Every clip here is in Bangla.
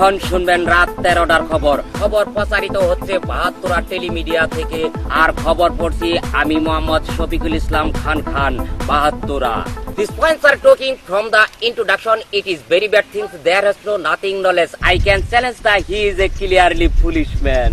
এখন শুনবেন রাত 13টার খবর। খবর প্রচারিত হচ্ছে 72 টেলিমিডিয়া থেকে, আর খবর পড়ছি আমি Mohammad Shafiqul Islam Khan 72। These points are talking from the introduction. It is very bad things. There has no nothing knowledge. I can challenge that he is a clearly foolish man.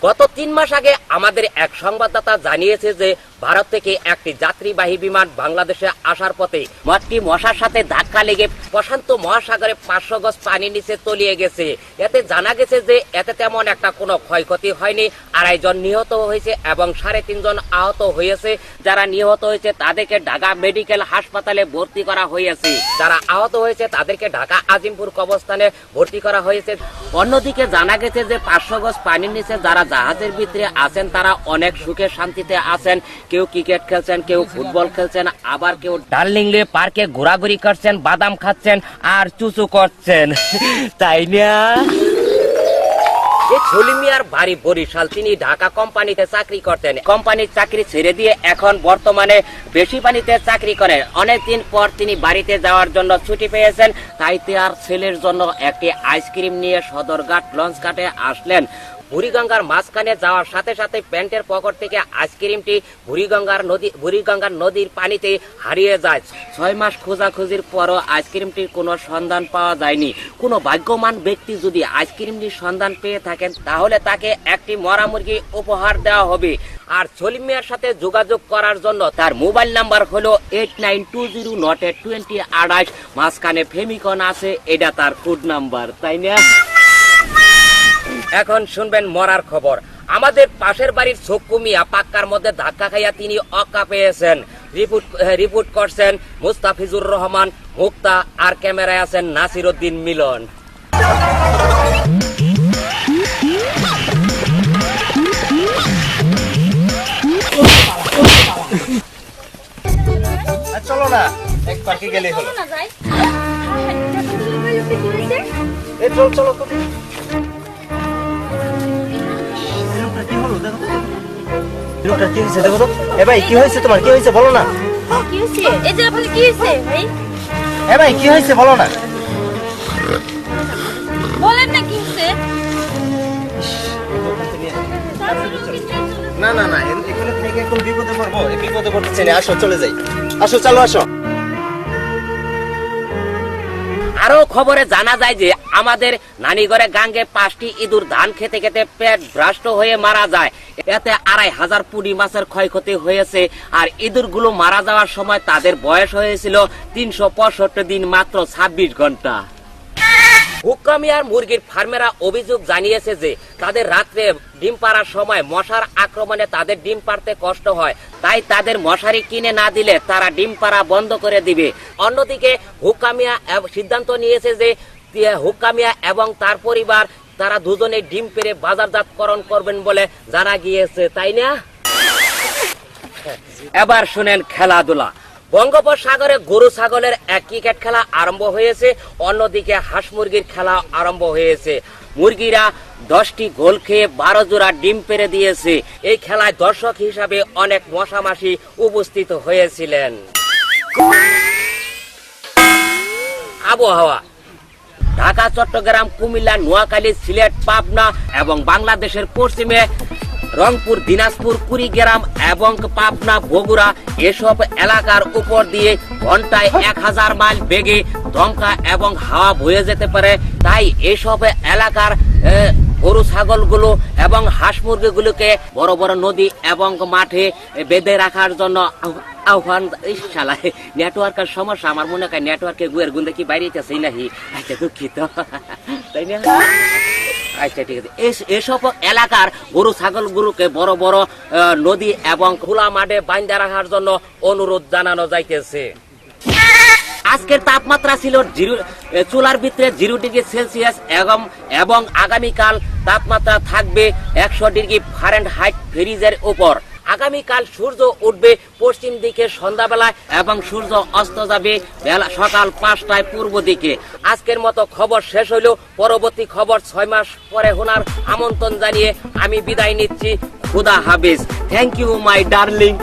গত 3 মাস আগে আমাদের এক সংবাদদাতা জানিয়েছে যে ভারত থেকে একটি যাত্রীবাহী বিমান বাংলাদেশে আসার পথে মাটি মশার সাথে ধাক্কা লেগে প্রশান্ত মহাসাগরে 500 গজ পানির নিচে তলিয়ে গেছে। এতে জানা গেছে যে এতে তেমন একটা কোনো ক্ষয়ক্ষতি হয়নি। 2.5 জন নিহত হয়েছে এবং 3.5 জন আহত হয়েছে। যারা নিহত হয়েছে তাদেরকে ঢাকা মেডিকেল হাসপাতালে ভর্তি করা হয়েছে। যারা আহত হয়েছে তাদেরকে ঢাকা আজিমপুর কবরস্থানে ভর্তি করা হয়েছে। অন্যদিকে জানা গেছে যে 500 গজ পানির নিচে যারা জাহাজের ভিতরে আছেন তারা অনেক সুখে শান্তিতে আছেন। কেউ ক্রিকেট খেলছেন, কেউ ফুটবল খেলছেন, আবার কেউ ডার্লিংলে পার্কে ঘোরাঘুরি করছেন, বাদাম খাচ্ছেন আর চুচু করছেন, তাই না? সলিমিয়ার বাড়ি বরিশাল। তিনি ঢাকা কোম্পানিতে চাকরি করতেন। কোম্পানির চাকরি ছেড়ে দিয়ে এখন বর্তমানে বেশি পানিতে চাকরি করেন। অনেকদিন পর তিনি বাড়িতে যাওয়ার জন্য ছুটি পেয়েছেন, তাই তার ছেলের জন্য একটি আইসক্রিম নিয়ে সদরঘাট লঞ্চ ঘাটে আসলেন। বুড়িগঙ্গার মাঝখানে যাওয়ার সাথে সাথে প্যান্টের পকেট থেকে আইসক্রিমটি বুড়িগঙ্গার নদীর পানিতে হারিয়ে যায়। 6 মাস খোঁজাখুঁজির পরও আইসক্রিমটির কোনো সন্ধান পাওয়া যায়নি। কোনো ভাগ্যবান ব্যক্তি যদি আইসক্রিমটির সন্ধান পেয়ে থাকেন তাহলে তাকে একটি মরা মুরগি উপহার দেওয়া হবে। আর সলিম মিয়ার সাথে যোগাযোগ করার জন্য তার মোবাইল নাম্বার হলো 8920082028। মাঝখানে ফেমিকন আছে, এটা তার কোড নাম্বার, তাই না? এখন শুনবেন মরার খবর। আমাদের পাশের বাড়ির ছক্কু মিয়া পাক্কার মধ্যে ধাক্কা খাইয়া তিনি অক্কা পেয়েছেন। রিপোর্ট করছেন মুস্তাফিজুর রহমান মুক্তা, আর ক্যামেরায় আছেন নাসির উদ্দিন মিলন। চলো না, এক পার্কে গেলেই হলো। চলো কি হয়েছে তোমার? কি হয়েছে বলো না। ভাই কি হয়েছে বলো না। বলেন না কি হয়েছে। না না না, এখানে থেকে এখন বিপদে পড়বো। এই বিপদে পড়তেছি না, আসো চলে যাই। আসো চলো আসো। আরো খবরে জানা যায় যে আমাদের নানিগড়ে গাঙ্গে 5টি ইঁদুর ধান খেতে খেতে পেট ভ্রষ্ট হয়ে মারা যায়। এতে 2500 পুঁটি মাছের ক্ষয়ক্ষতি হয়েছে। আর ইঁদুরগুলো মারা যাওয়ার সময় তাদের বয়স হয়েছিল 365 দিন, মাত্র 26 ঘন্টা। হুক্কামিয়ার মুরগির ফার্মেরা অভিযোগ জানিয়েছে যে তাদের রাত্রে ডিম পাড়ার সময় মশার আক্রমণে তাদের ডিম পাড়তে কষ্ট হয়, তাই তাদের মশারি কিনে না দিলে তারা ডিম পাড়া বন্ধ করে দিবে। অন্যদিকে হুক্কামিয়া সিদ্ধান্ত নিয়েছে যে হুক্কামিয়া এবং তার পরিবার তারা দুজনে ডিম পেড়ে বাজারজাতকরণ করবেন বলে জানা গিয়েছে, তাই না? এবার শুনেন খেলাধুলা। বঙ্গোপসাগরে গরু ছাগলের এক ক্রিকেট খেলা আরম্ভ হয়েছে, অন্যদিকে হাঁস মুরগির খেলা আরম্ভ হয়েছে। মুরগিরা 10টি গোল খেয়ে 12 জোড়া ডিম পেড়ে দিয়েছে। এই খেলায় দর্শক হিসাবে অনেক মশামাছি উপস্থিত হয়েছিলেন। আবহাওয়া। ঢাকা, চট্টগ্রাম, কুমিল্লা, নোয়াখালী, সিলেট, পাবনা এবং বাংলাদেশের পশ্চিমে রংপুর, দিনাজপুর, কুড়িগ্রাম এবং পাবনা, বগুড়া এসব এলাকার উপর দিয়ে ঘন্টায় 1000 মাইল বেগে দমকা এবং হাওয়া বয়ে যেতে পারে। তাই এসব এলাকার গরু ছাগলগুলো এবং হাঁস মুরগিগুলোকে বড় বড় নদী এবং মাঠে বেঁধে রাখার জন্য আহ্বান। নেটওয়ার্কের সমস্যা, আমার মনে হয় নেটওয়ার্কে গুয়ের গুন্দে কি বাইরেছে নাকি, আচ্ছা দুঃখিত, তাই না? আচ্ছা ঠিক আছে। এসব এলাকার গরু ছাগল গুলোকে বড় বড় নদী এবং খোলা মাঠে বাঁধা রাখার জন্য অনুরোধ জানানো যাইতেছে। আজকের তাপমাত্রা ছিল চুলার ভিতরে 0 ডিগ্রি সেলসিয়াস এবং আগামীকাল তাপমাত্রা থাকবে 100 ডিগ্রি ফারেনহাইট ফ্রিজের উপর। আগামীকাল সূর্য উঠবে পশ্চিম দিকে সন্ধ্যাবেলায় এবং সূর্য অস্ত যাবে সকাল 5টায় পূর্ব দিকে। আজকের মতো খবর শেষ হইল। পরবর্তী খবর 6 মাস পরে শোনার আমন্ত্রণ জানিয়ে আমি বিদায় নিচ্ছি। খুদা হাফেজ। Thank you my darling.